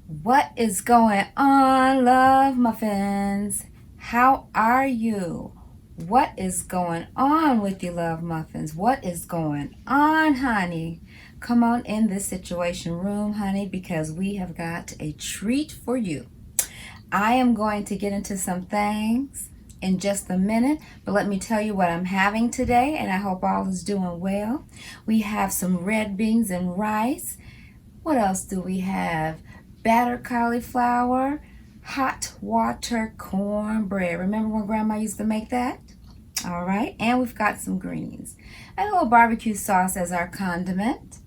What is going on, love muffins? How are you? What is going on with you, love muffins? What is going on, honey? Come on in this situation room, honey, because we have got a treat for you. I am going to get into some things in just a minute, but let me tell you what I'm having today, and I hope all is doing well. We have some red beans and rice. What else do we have? Battered cauliflower, hot water cornbread. Remember when Grandma used to make that? All right, and we've got some greens. And a little barbecue sauce as our condiment.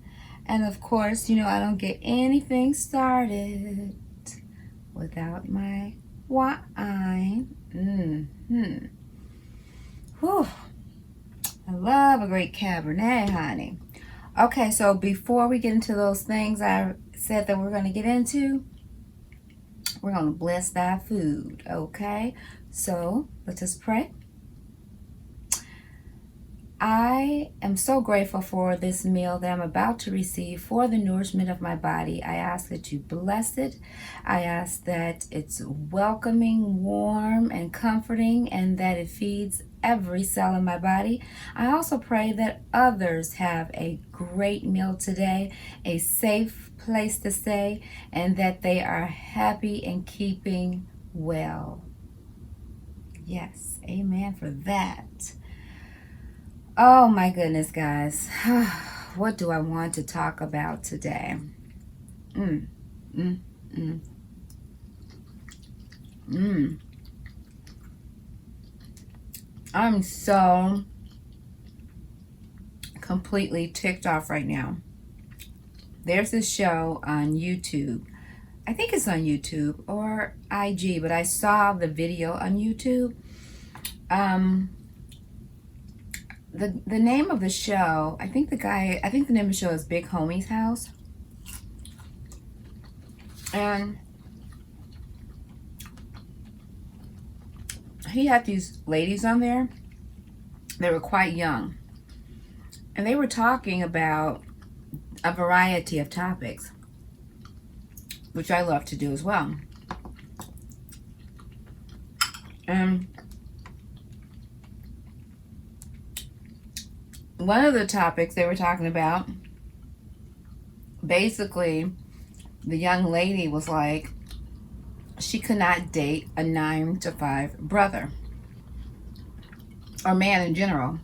And of course, you know I don't get anything started without my wine. Whew. I love a great Cabernet, honey. Okay, so before we get into those things I said that we're going to get into, we're going to bless that food, okay? So let us pray. I am so grateful for this meal that I'm about to receive for the nourishment of my body. I ask that you bless it. I ask that it's welcoming, warm, and comforting, and that it feeds every cell in my body. I also pray that others have a great meal today, a safe place to stay, and that they are happy and keeping well. Yes, amen for that. Oh my goodness, guys. What do I want to talk about today? I'm so completely ticked off right now. There's this show on YouTube. I think it's on YouTube or IG, but I saw the video on YouTube. The name of the show, I think the name of the show is Big Homie's House. And he had these ladies on there. They were quite young. And they were talking about a variety of topics, which I love to do as well. And one of the topics they were talking about, basically, the young lady was like, she could not date a 9-to-5 brother or man in general.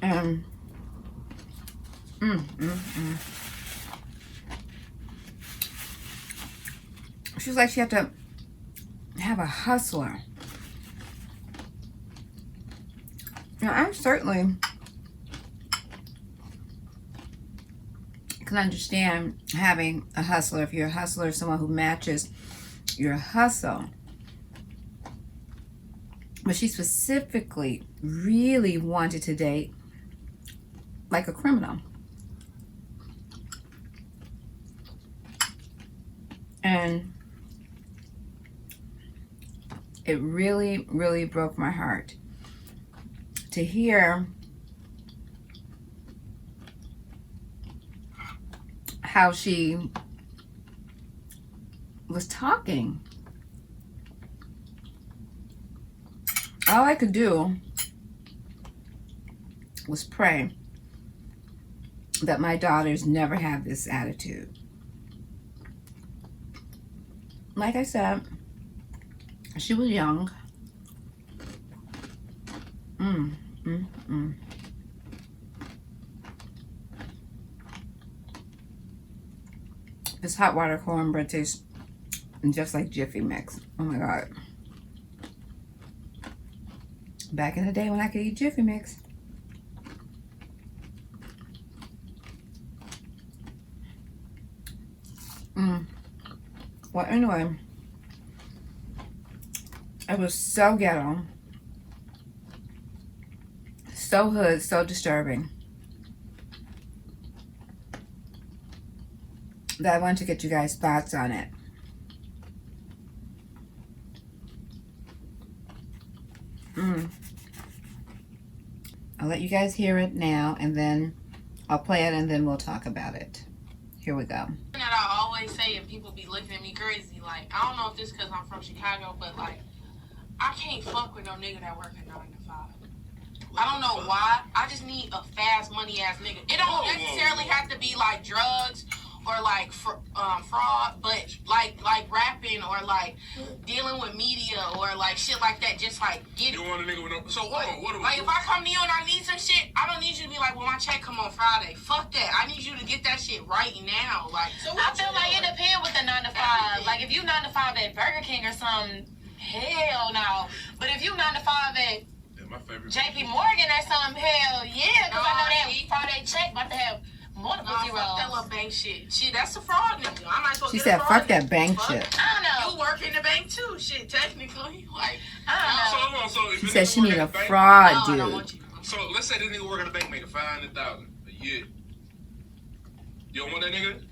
And she was like, she had to have a hustler. Now, I certainly can understand having a hustler. If you're a hustler, someone who matches your hustle. But she specifically really wanted to date like a criminal. And it really, really broke my heart to hear how she was talking. All I could do was pray that my daughters never have this attitude. Like I said, she was young. This hot water cornbread tastes just like Jiffy Mix. Oh my God. Back in the day when I could eat Jiffy Mix. Well, anyway, it was so ghetto, so hood, so disturbing that I wanted to get you guys' thoughts on it. I'll let you guys hear it now, and then I'll play it, and then we'll talk about it. Here we go. That I always say, and people be looking at me crazy. Like, I don't know if this because I'm from Chicago, but like, I can't fuck with no nigga that work a 9 to 5. I don't know why. I just need a fast money ass nigga. It don't necessarily have to be like drugs or like fraud, but like rapping or like dealing with media or like shit like that. Just like get it. You want a nigga with no? So what? Like if I come to you and I need some shit, I don't need you to be like, well, my check come on Friday. Fuck that. I need you to get that shit right now. Like, so I feel like it depends with the 9 to 5. Like if you 9 to 5 at Burger King or something, hell no. But if you 9 to 5 at my favorite JP Morgan or something, hell yeah, because I know that Friday check about to have multiple zeros. Fuck that little bank shit. Shit, that's a fraud nigga. I might as well She said, fuck that bank shit. I don't know. You work in the bank too, shit, technically. Like, I don't know. So if She said she need a bank, fraud no, I don't dude. want you. So let's say this nigga work at the bank making $500,000 a year. You don't want that nigga?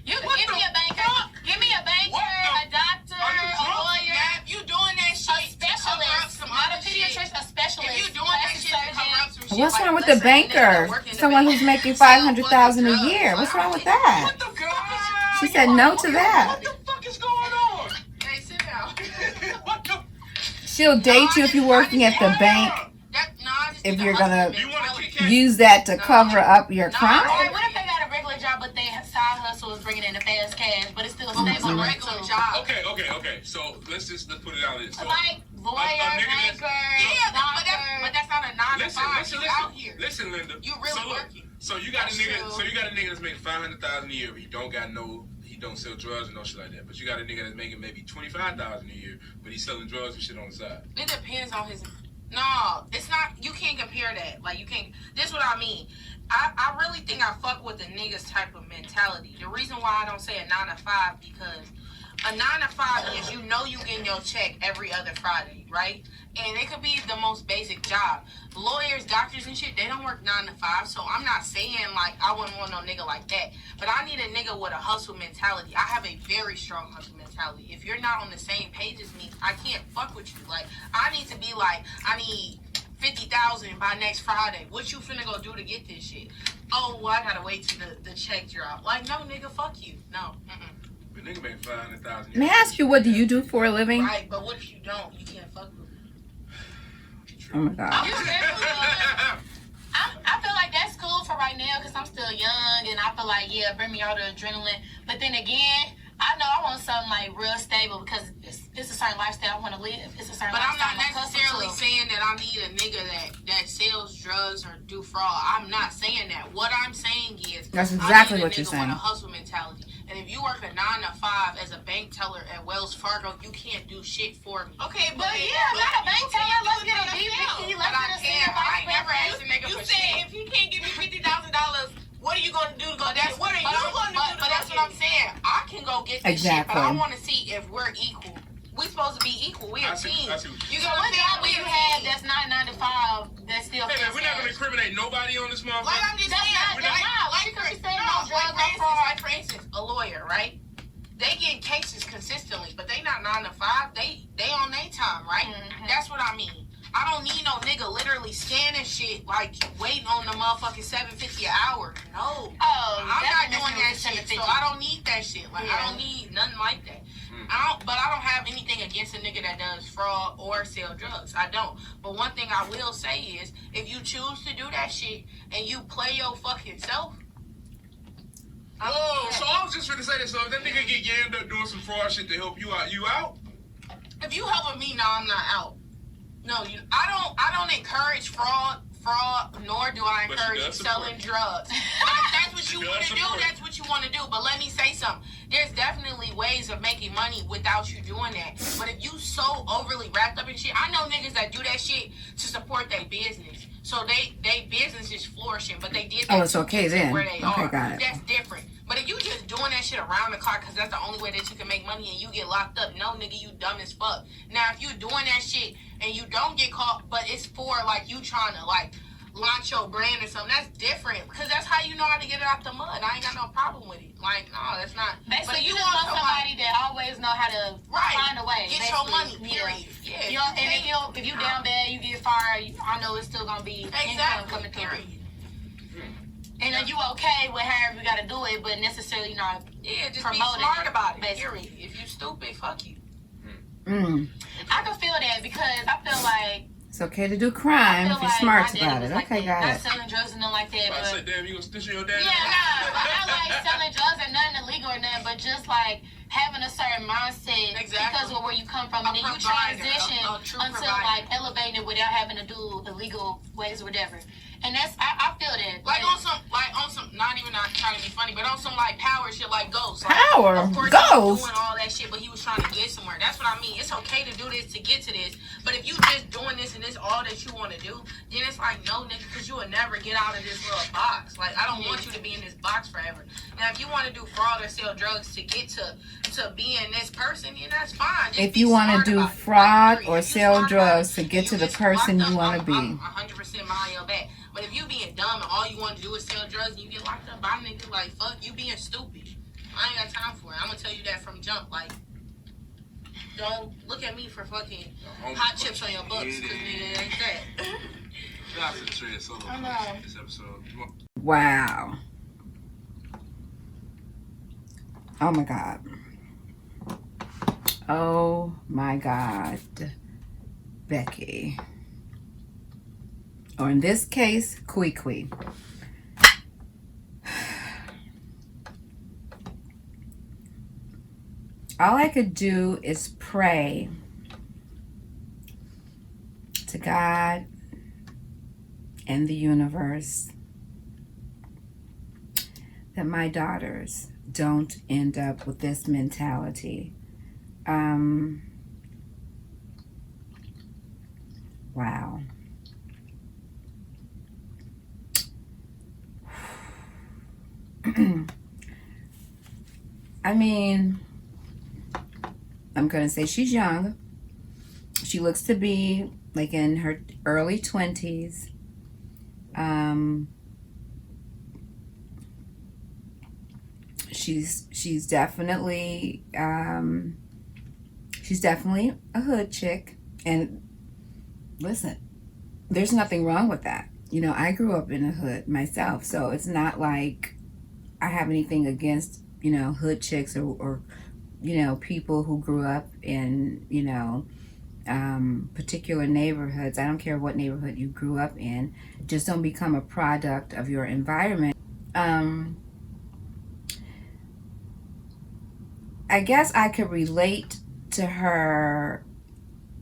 You can give me a banker. Give me a banker, a doctor, a lawyer. You doing that shit? A specialist, not a pediatrician, a specialist. If you doing that shit to cover up some shit. What's wrong with the banker? Someone who's making $500,000 a year. What's wrong with that? What the fuck? She said no to that. What the fuck is going on? Hey, sit down. What the? She'll date you if you're working at the bank. If you're gonna You want a Kit Kat? use that to cover up your crime. Alright, what if they got a regular job, but their side hustle is bringing in the fast cash, but it's still a stable regular job. Okay. So let's put it out there. So, like lawyer, banker, But that's not a 9 to 5. You out here. Listen, Linda. You really working. So you got a nigga. So you got a nigga that's making $500,000 a year. But he don't sell drugs and no shit like that. But you got a nigga that's making maybe $25,000 a year, but he's selling drugs and shit on the side. It depends on his. No, it's not. You can't compare that. Like, you can't. This is what I mean. I really think I fuck with the niggas type of mentality. The reason why I don't say a 9 to 5 because a 9 to 5 is you getting your check every other Friday, right? And it could be the most basic job. Lawyers, doctors and shit, they don't work 9 to 5. So I'm not saying like I wouldn't want no nigga like that. But I need a nigga with a hustle mentality. I have a very strong hustle mentality. If you're not on the same page as me, I can't fuck with you. Like, I need to be like, I need 50,000 by next Friday. What you finna go do to get this shit? Oh, well, I gotta wait till the check drop. Like, no, nigga, fuck you. No. The nigga making $500,000. May I ask you, what do you do for a living? Right, but what if you don't? You can't fuck with me. Oh my God. I feel like that's cool for right now because I'm still young and I feel like, yeah, bring me all the adrenaline. But then again, I know I want something like real stable because it's a certain lifestyle I want to live. It's a certain But I'm lifestyle not necessarily saying that I need a nigga that sells drugs or do fraud. I'm not saying that. What I'm saying is That's exactly what you're I need a nigga saying. with a hustle mentality. And if you work a 9 to 5 as a bank teller at Wells Fargo, you can't do shit for me. Okay, but yeah, not a bank teller. Let's get a DP. Let's I get a can't. I ain't never asked a nigga You for said shit. if he can't give me $50,000, what are you going to do to go get it? What are you going to do to But that's what I'm saying. I can go get this shit, but I want to see if we're equal. We supposed to be equal. We a team. You got what job we have that's not 9 to 5 that's still Hey man, we're not gonna incriminate nobody on this motherfucker. Like I'm just saying, like for instance, a lawyer, right? They get cases consistently, but they not 9 to 5. They on their time, right? Mm-hmm. That's what I mean. I don't need no nigga literally scanning shit, like waiting on the motherfucking $7.50 an hour. No. Oh, I'm not doing that shit, so I don't need that shit. Like, I don't need nothing like that. But I don't have anything against a nigga that does fraud or sell drugs. I don't. But one thing I will say is, if you choose to do that shit and you play your fucking self. Oh, so I was just gonna say this. So if that nigga get yammed up doing some fraud shit to help you out, you out? If you helping me, no, I'm not out. No, I don't encourage fraud, nor do I encourage selling drugs. If that's what you want to do, that's what you want to do. But let me say something. There's definitely ways of making money without you doing that. But if you so overly wrapped up in shit, I know niggas that do that shit to support their business. So they business is flourishing, but they did that. Oh, it's okay then. Where they Okay, are. got it. That's different. But if you just doing that shit around the clock because that's the only way that you can make money and you get locked up, no, nigga, you dumb as fuck. Now, if you doing that shit and you don't get caught, but it's for, like, you trying to, like, launch your brand or something, that's different. Because that's how you know how to get it out the mud. I ain't got no problem with it. Like, no, that's not. Basically, you want somebody that always know how to find a way. Get your money, period. Yeah. You know, and if you down bad, you get fired, I know it's still going to be income coming through. And then you okay with however you gotta do it, but necessarily not. Yeah, just be promoting smart it, about it. basically. Period. If you stupid, fuck you. I can feel that because I feel like It's okay to do crime if you're smart about it. Okay, got not it. selling drugs and nothing like that. I But said, damn, you gonna stitch your dad? yeah, not like selling drugs or nothing illegal or nothing, but just like having a certain mindset because of where you come from, and then you transition until like elevating it without having to do illegal ways or whatever. And that's I feel that. Like on some, not trying to be funny, but on some like power shit, like Ghost. Like, Power? Of course, Ghost? he was doing all that shit, but he was trying to get somewhere. That's what I mean. It's okay to do this to get to this, but if you just doing this and this all that you want to do, then it's like no, nigga, because you will never get out of this little box. Like I don't want you to be in this box forever. Now, if you want to do fraud or sell drugs to get to being this person, then that's fine. Just If you want to do fraud or sell drugs to get to the person you want to be. 100% mind your back. But if you being dumb and all you want to do is sell drugs and you get locked up by niggas, like, fuck, you being stupid. I ain't got time for it. I'm going to tell you that from jump. Like, don't look at me for fucking hot chips on your books, because nigga, it ain't that. Shout out to the Trey Solo I know. this episode. Wow. Oh my God. Oh my God. Becky. Or in this case, Kui. All I could do is pray to God and the universe that my daughters don't end up with this mentality. Wow. I mean, I'm going to say she's young. She looks to be like in her early 20s. She's definitely a hood chick. And listen, there's nothing wrong with that. You know, I grew up in the hood myself, so it's not like I have anything against, you know, hood chicks or you know, people who grew up in, you know, particular neighborhoods. I don't care what neighborhood you grew up in. Just don't become a product of your environment. I guess I could relate to her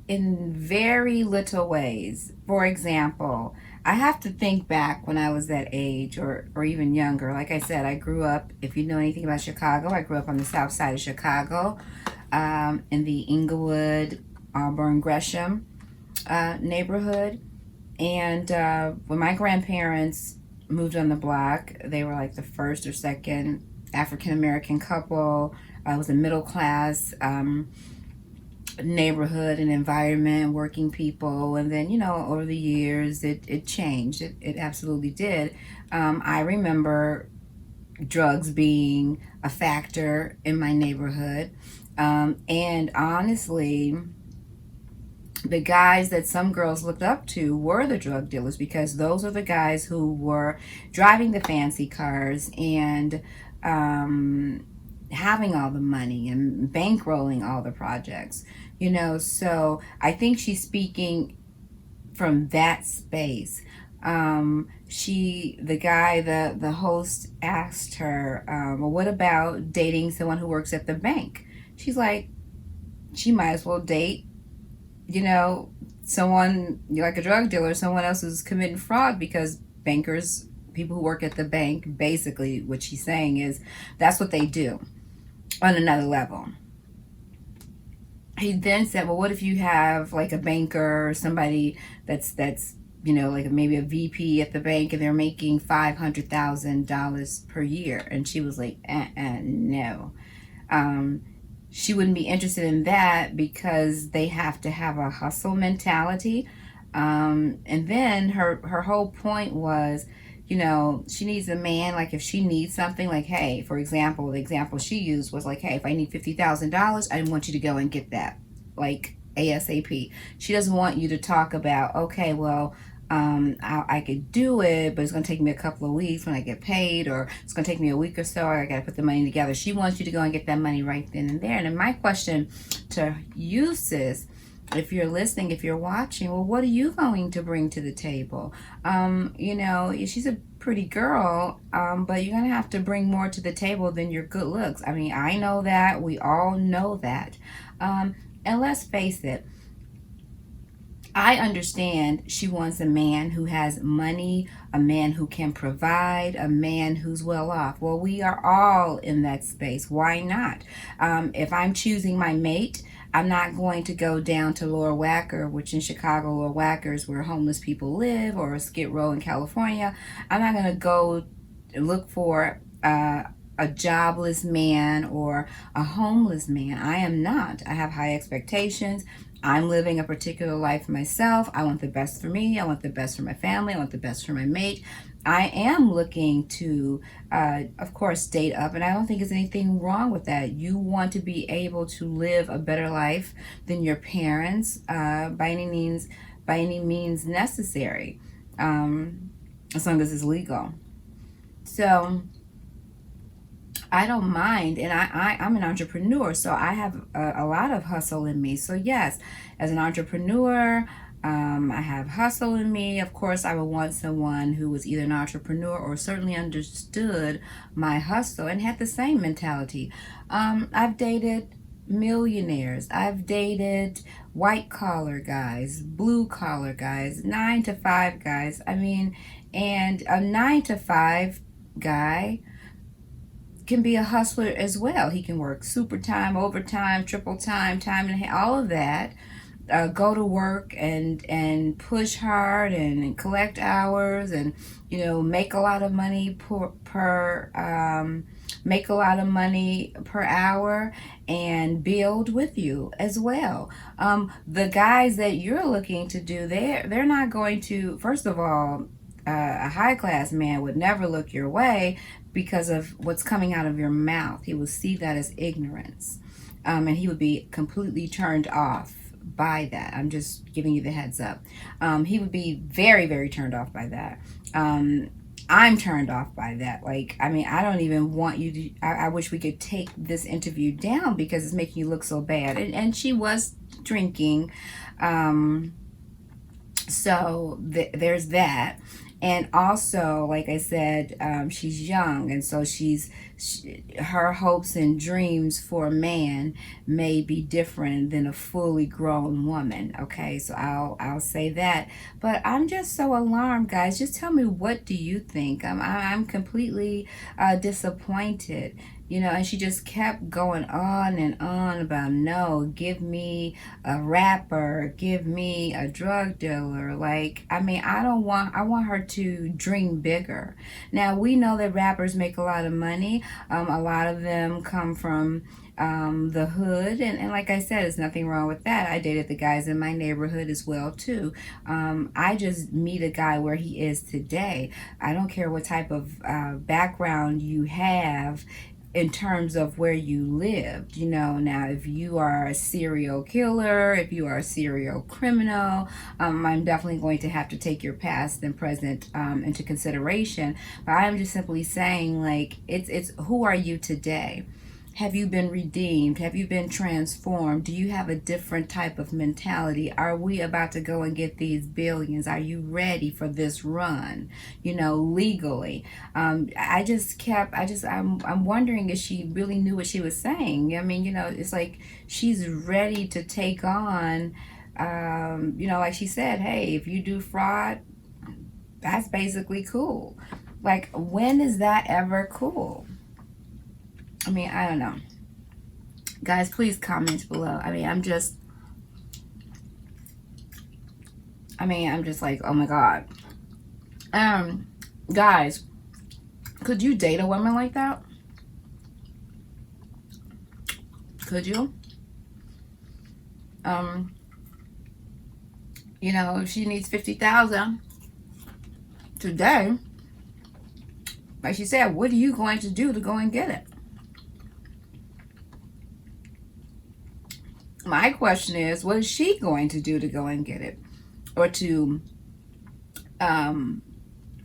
in very little ways. For example, I have to think back when I was that age or even younger. Like I said, I grew up, if you know anything about Chicago, I grew up on the south side of Chicago, in the Inglewood, Auburn, Gresham neighborhood. And when my grandparents moved on the block, they were like the first or second African-American couple. It was a middle class neighborhood and environment, working people, and then, you know, over the years it changed. It absolutely did. I remember drugs being a factor in my neighborhood, and honestly, the guys that some girls looked up to were the drug dealers, because those are the guys who were driving the fancy cars and having all the money and bankrolling all the projects, you know. So I think she's speaking from that space. The host asked her, well, what about dating someone who works at the bank? She's like, she might as well date, you know, someone like a drug dealer, someone else who's committing fraud, because bankers, people who work at the bank, basically what she's saying is that's what they do on another level. He then said, well, what if you have like a banker or somebody that's you know, like maybe a VP at the bank, and they're making $500,000 per year? And she was like, no. She wouldn't be interested in that because they have to have a hustle mentality. And then her whole point was, you know, she needs a man, like if she needs something, like, hey, for example, the example she used was like, hey, if I need $50,000, I want you to go and get that, like ASAP. She doesn't want you to talk about, okay, well, I could do it, but it's going to take me a couple of weeks when I get paid, or it's going to take me a week or so. I got to put the money together. She wants you to go and get that money right then and there. And then my question to you, sis, if you're listening, if you're watching, well, what are you going to bring to the table? You know, she's a pretty girl, but you're going to have to bring more to the table than your good looks. I mean, I know that. We all know that. And let's face it, I understand she wants a man who has money, a man who can provide, a man who's well off. Well, we are all in that space. Why not? If I'm choosing my mate, I'm not going to go down to Lower Wacker, which in Chicago, Lower Wacker is where homeless people live, or Skid Row in California. I'm not going to go look for a jobless man or a homeless man. I am not. I have high expectations. I'm living a particular life myself. I want the best for me. I want the best for my family. I want the best for my mate. I am looking to, of course, date up, and I don't think there's anything wrong with that. You want to be able to live a better life than your parents by any means necessary, as long as it's legal. So I don't mind, and I'm an entrepreneur, so I have a lot of hustle in me. So yes, as an entrepreneur, I have hustle in me. Of course, I would want someone who was either an entrepreneur or certainly understood my hustle and had the same mentality. I've dated millionaires. I've dated white collar guys, blue collar guys, 9 to 5 guys. I mean, and a 9 to 5 guy can be a hustler as well. He can work super time, overtime, triple time, time and a half, all of that. Go to work and push hard and collect hours, and you know, make a lot of money per hour, and build with you as well. The guys that you're looking to do, they're not going to. First of all, a high class man would never look your way because of what's coming out of your mouth. He will see that as ignorance, and he would be completely turned off by that. I'm just giving you the heads up. He would be very, very turned off by that. I'm turned off by that. Like, I mean, I don't even want you to, I wish we could take this interview down because it's making you look so bad. And she was drinking. So there's that. And also, like I said, she's young, and so her hopes and dreams for a man may be different than a fully grown woman. Okay, so I'll say that. But I'm just so alarmed, guys. Just tell me, what do you think? I'm completely disappointed. You know, and she just kept going on and on about, no, give me a rapper, give me a drug dealer. Like, I mean, I want her to dream bigger. Now, we know that rappers make a lot of money. A lot of them come from the hood, and like I said, there's nothing wrong with that. I dated the guys in my neighborhood as well too. I just meet a guy where he is today. I don't care what type of background you have in terms of where you lived. You know, now if you are a serial killer, if you are a serial criminal, I'm definitely going to have to take your past and present into consideration. But I'm just simply saying, like, it's who are you today? Have you been redeemed? Have you been transformed? Do you have a different type of mentality? Are we about to go and get these billions? Are you ready for this run, you know, legally? I'm wondering if she really knew what she was saying. I mean, you know, it's like she's ready to take on, you know, like she said, hey, if you do fraud, that's basically cool. Like, when is that ever cool? I mean, I don't know. Guys, please comment below. I mean, I'm just like, oh my God. Guys, could you date a woman like that? Could you? You know, if she needs 50,000 today, like she said, what are you going to do to go and get it? My question is, what is she going to do to go and get it? Or to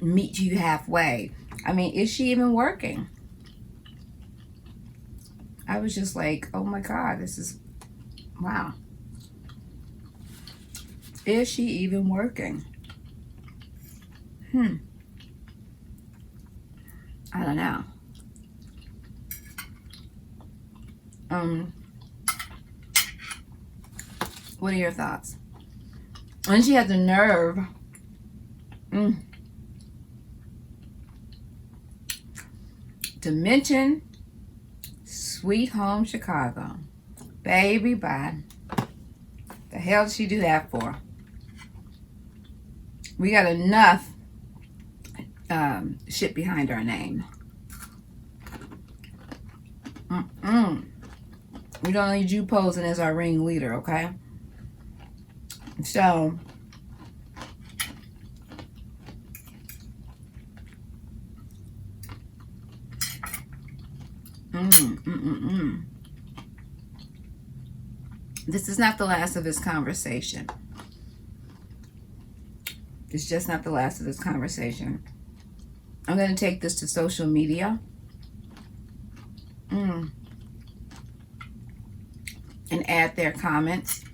meet you halfway. I mean, is she even working? I was just like, oh my God, this is, wow. Is she even working? I don't know. What are your thoughts? And she had the nerve to mention Sweet Home Chicago. Baby, bye. The hell did she do that for? We got enough shit behind our name. We don't need you posing as our ringleader, okay? So, this is not the last of this conversation. It's just not the last of this conversation. I'm going to take this to social media. And add their comments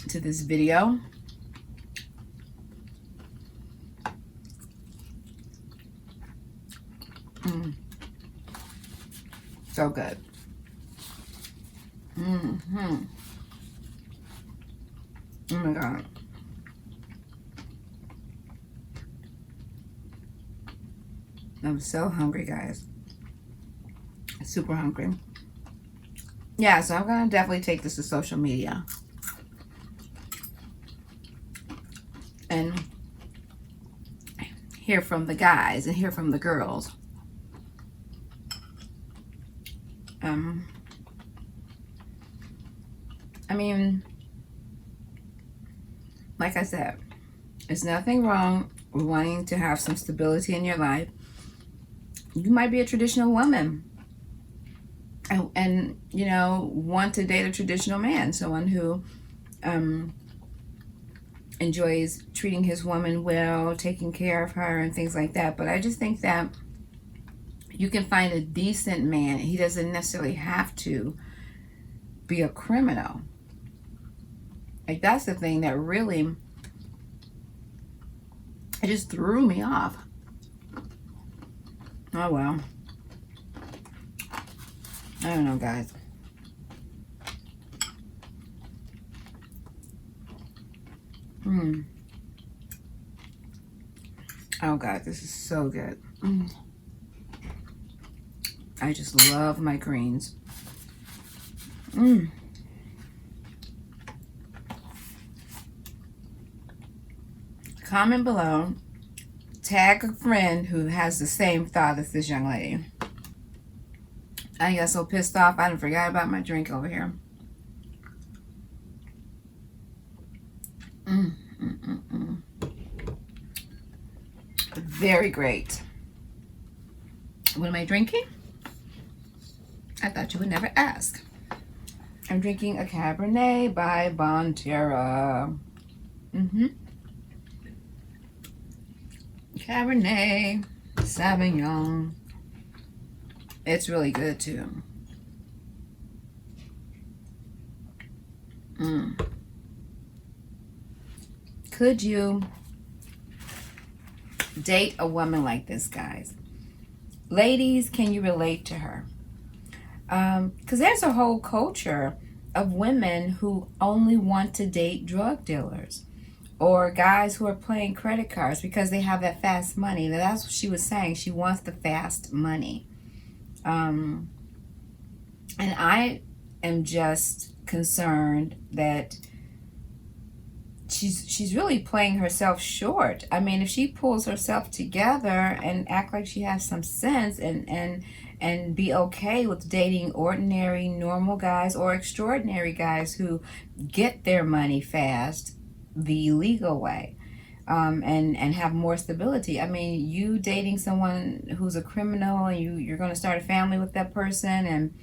to this video. So good. Oh my God. I'm so hungry, guys. Super hungry. Yeah, so I'm going to definitely take this to social media. And hear from the guys and hear from the girls. I mean, like I said, there's nothing wrong with wanting to have some stability in your life. You might be a traditional woman. And you know, want to date a traditional man, someone who enjoys treating his woman well, taking care of her and things like that. But I just think that you can find a decent man. He doesn't necessarily have to be a criminal. Like, that's the thing that really, it just threw me off. Oh well. I don't know, guys. Oh God, this is so good. I just love my greens. Comment below. Tag a friend who has the same thought as this young lady. I got so pissed off, I forgot about my drink over here. Very great. What am I drinking? I thought you would never ask. I'm drinking a Cabernet by Bonterra. Cabernet Sauvignon. It's really good too. Could you date a woman like this, guys? Ladies, can you relate to her? Because there's a whole culture of women who only want to date drug dealers or guys who are playing credit cards because they have that fast money. Now, that's what she was saying. She wants the fast money. And I am just concerned that she's really playing herself short. I mean, if she pulls herself together and act like she has some sense and be okay with dating ordinary, normal guys or extraordinary guys who get their money fast the legal way, and have more stability. I mean, you dating someone who's a criminal and you're going to start a family with that person, and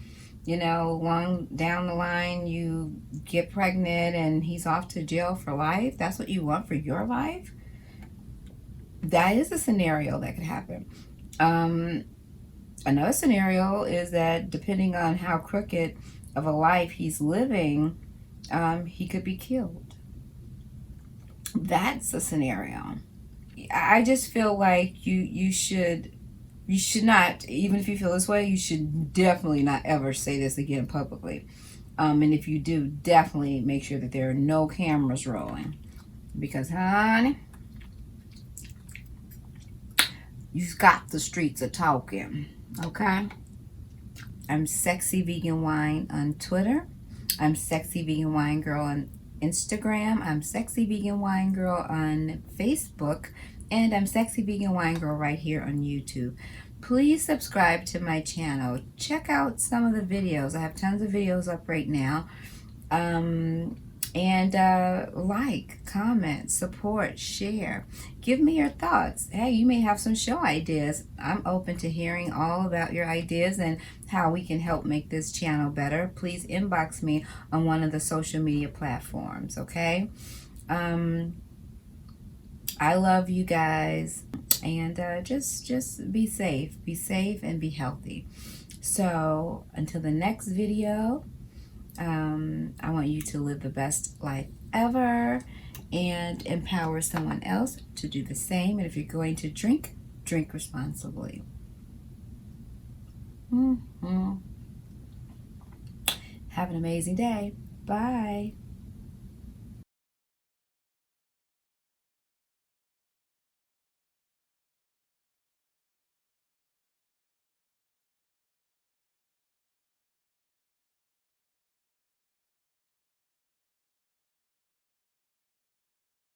you know, long down the line you get pregnant and he's off to jail for life. That's what you want for your life? that is a scenario that could happen. Another scenario is that depending on how crooked of a life he's living, he could be killed. That's a scenario. I just feel like you should not, even if you feel this way, you should definitely not ever say this again publicly. And if you do, definitely make sure that there are no cameras rolling. Because, honey, you've got the streets a talking. Okay? I'm Sexy Vegan Wine on Twitter. I'm Sexy Vegan Wine Girl on Instagram. I'm Sexy Vegan Wine Girl on Facebook. And I'm Sexy Vegan Wine Girl right here on YouTube. Please subscribe to my channel. Check out some of the videos. I have tons of videos up right now. Like, comment, support, share. Give me your thoughts. Hey, you may have some show ideas. I'm open to hearing all about your ideas and how we can help make this channel better. Please inbox me on one of the social media platforms, okay? I love you guys, and just be safe and be healthy. So until the next video, I want you to live the best life ever and empower someone else to do the same. And if you're going to drink, drink responsibly. Have an amazing day. Bye.